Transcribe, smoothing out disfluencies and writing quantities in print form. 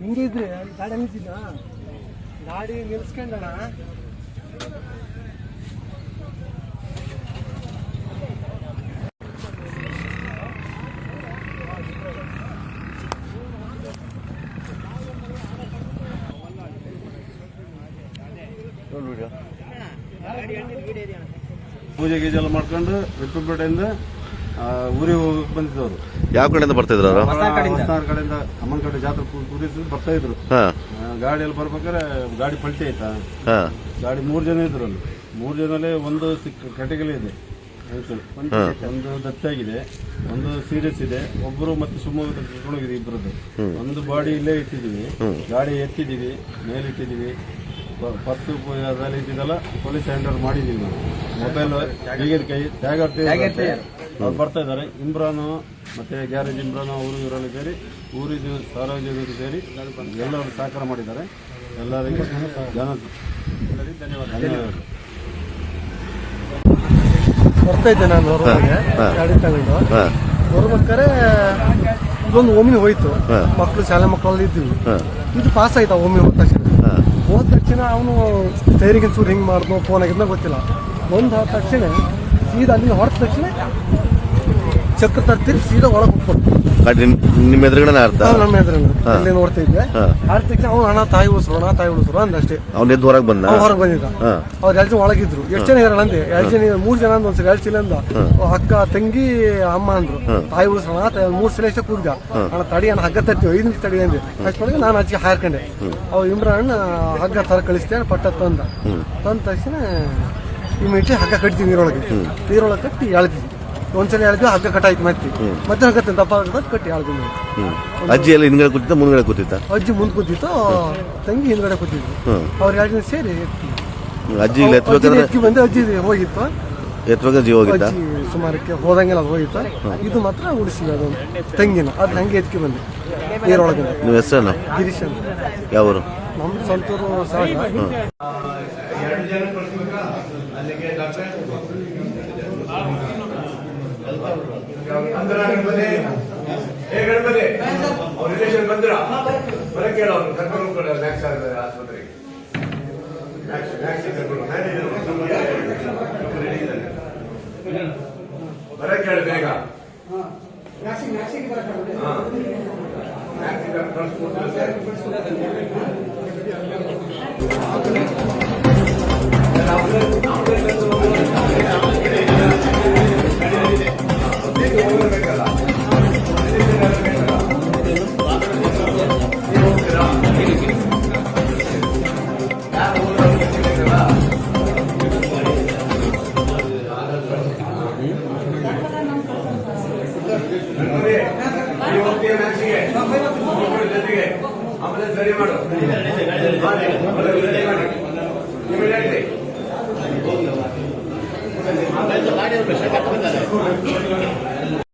ಹಿಂಗೆ ಇದ್ರೆ ಗಾಡಿ ನಿಲ್ಸಿದ್ದ ಗಾಡಿ ನಿಲ್ಸ್ಕೊಂಡಣ ಪೂಜೆ ಗೀಜೆ ಎಲ್ಲ ಮಾಡ್ಕೊಂಡು ವಿಪ್ಪಪೇಟೆಯಿಂದ ಊರಿಗೆ ಹೋಗಕ್ಕೆ ಬಂದಿದ್ದವರು. ಯಾವ ಕಡೆಯಿಂದ ಬರ್ತಾ ಇದ್ರು? ಕಡೆಯಿಂದ ಅಮ್ಮನ ಕಡೆ ಜಾತ್ರೆ ಕೂರಿಸಿ ಬರ್ತಾ ಇದ್ರು. ಗಾಡಿಯಲ್ಲಿ ಬರ್ಬೇಕಾದ್ರೆ ಗಾಡಿ ಪಲ್ಟಿ ಆಯ್ತಾ. ಗಾಡಿ 3 ಜನ ಇದ್ರು. 3 ಜನಲ್ಲೇ ಒಂದು ಕ್ಯಾಟಗರಿ ಇದೆ, ಒಂದು ದತ್ತಾಗಿದೆ, ಒಂದು ಸೀರಿಯಸ್ ಇದೆ, ಒಬ್ಬರು ಮತ್ತೆ ಶಿವಮೊಗ್ಗದ ಕರ್ಕೊಂಡೋಗಿದೆ ಇಬ್ಬರದ್ದು. ಒಂದು ಬಾಡಿ ಇಲ್ಲೇ ಇಟ್ಟಿದೀವಿ, ಗಾಡಿ ಎತ್ತಿದೀವಿ, ಮೇಲೆ ಇಟ್ಟಿದೀವಿ, ಪರ್ಸು ಅದೆಲ್ಲ ಇದ್ದಿದ್ದೆಲ್ಲ ಪೊಲೀಸ್ ಹ್ಯಾಂಡ್ ಮಾಡಿದೀವಿ ನಾವು. ಮೊಬೈಲ್ ಬೀಗದ ಕೈ ಟ್ಯಾಗರ್ ಅವ್ರು ಬರ್ತಾ ಇದ್ದಾರೆ. ಇಮ್ರಾನು ಮತ್ತೆ ಗ್ಯಾರೇಜ್ ಇಮ್ರಾನು ಅವರು ಇವರೆಲ್ಲ ಸೇರಿ ಊರಿನ ಸಾರ್ವಜನಿಕರು ಸೇರಿ ಎಲ್ಲರೂ ಸಹಕಾರ ಮಾಡಿದ್ದಾರೆ. ಎಲ್ಲರಿಗೂ ಧನ್ಯವಾದಗಳು. ಬರ್ತಾ ಇದ್ದೆ ನಾನು ಹೊರಗೆ ಗಾಡಿ ತಗೊಂಡು ಬರ್ಬೇಕಾರೆ ಇದೊಂದು ಒಮ್ಮೆ ಹೋಯ್ತು. ಮಕ್ಕಳು ಶಾಲೆ ಮಕ್ಕಳಲ್ಲಿ ಇದ್ದೀವಿ. ಇದು ಪಾಸ್ ಆಯ್ತಾ ಒಮ್ಮೆ ಹೋದ ತಕ್ಷಣ ಅವನು ಟೈರಿಗೆ ಚೂರು ಹಿಂಗೆ ಮಾಡಿದ್ನೋ ಫೋನ್ ಆಗಿದ್ನ ಗೊತ್ತಿಲ್ಲ. ಒಂದು ಆದ ತಕ್ಷಣ ಸೀದಾ ಅಲ್ಲಿಂದ ಹೊರಟ ತಕ್ಷಣ ಚಕ್ರ ತರ್ತೀರಿ ಸೀದಾ ಒಳಗೆ ಹೋಗ್ಬೋದು. ನಿಮ್ಮ ಎದುರುಗಡೆ ನಮ್ಮ ಎದುರುಗಡೆ ಅಲ್ಲಿ ನೋಡ್ತಾ ಇದ್ದೆ. ಆದ ತಕ್ಷಣ ಅವ್ನು ಹಣ ತಾಯಿ ಉಳಿಸ್ರು ಅಂದಷ್ಟೇ. ಅವ್ನ ಹೊರಗೆ ಬಂದ ಹೊರಗೆ ಬಂದಿದ್ದ. ಅವ್ರು 2 ಜನ ಒಳಗಿದ್ರು. ಎಷ್ಟು ಜನ ಇರೋಣ ಅಂದೆ? 2 ಜನ 3 ಜನ ಅಂದ್ ಒಂದ್ಸರಿ 2 ಚೀಲ ಅಂದ. ಅಕ್ಕ ತಂಗಿ ಅಮ್ಮ ಅಂದ್ರು. ತಾಯಿ ಉಳಿಸ್ರೋಣ 3 ಸಲ ಎಷ್ಟೇ ಕೂಗಿದ. ಹಣ ತಡಿ ಅಣ್ಣ ಹಗ್ಗ ತರ್ತೀವಿ 5 ನಿಮಿಷ ತಡಿ ಅಂದೆ. ಅಷ್ಟೊಳಗೆ ನಾನು ಅಜ್ಜಿ ಹಾರ್ಕೊಂಡೆ. ಅವ್ ಇಮ್ರಾನ್ ಹಗ್ಗ ತರ ಕಳಿಸ್ತೇನೆ ಪಟ್ಟ ತಂದ ತಕ್ಷಣ ಇಮಿಡಿಯೇಟ್ಲಿ ಹಗ್ಗ ಕಟ್ತೀವಿ ನೀರೊಳಗೆ ಕಟ್ಟಿ ಎಳ್ತೀವಿ. ಒಂದ್ಸಲ ಎಳ್ದು ಹಗ್ಗ ಕಟ್ಟಾಯ್ತು ಮತ್ತೆ ಹಗ್ಗ ದಪ್ಪ ಕಟ್ಟಿ ಎಳ್ದು. ಅಜ್ಜಿ ಎಲ್ಲ ಹಿಂದ್ಗಡೆ ಕೂತಿತ್ತ ಮುಂದ್ಗಡೆ ಕೂತಿತ್ತ? ಅಜ್ಜಿ ಮುಂದೆ ಕೂತಿತ್ತು, ತಂಗಿ ಹಿಂದ್ಗಡೆ ಕೂತಿದ್ರು. ಅವ್ರು 2 ಜನ ಸೇರಿ ಅಜ್ಜಿ ಎತ್ತಿ ಬಂದು ಅಜ್ಜಿ ಹೋಗಿತ್ತು. ಅಜ್ಜಿ ಸುಮಾರಕ್ಕೆ ಹೋದಂಗೆಲ್ಲ ಹೋಗಿತ್ತು. ಇದು ಮಾತ್ರ ಉಳಿಸಿಲ್ಲ ಅದೊಂದು ತಂಗಿನ. ಅದು ಹಂಗೆ ಎತ್ತಿ ಬಂದೆ ನೀರೊಳಗೆ. ನಿಮ್ಮ ಹೆಸರು? ಗಿರೀಶ್ ಅಂತ. ಯಾವರು? ನಮ್ಮ ಸಂತೂರು ಸಾಗ. ರಿಲೇಷನ್ ಬಂದ್ರ ಬರ ಕೇಳೋರು ಕರ್ಕೊಂಡು ಆಸ್ಪತ್ರೆಗೆ ಬರ ಕೇಳ ಬೇಗ. ಆಂಬುಲೆನ್ಸ್ ರೆಡಿ ಮಾಡು.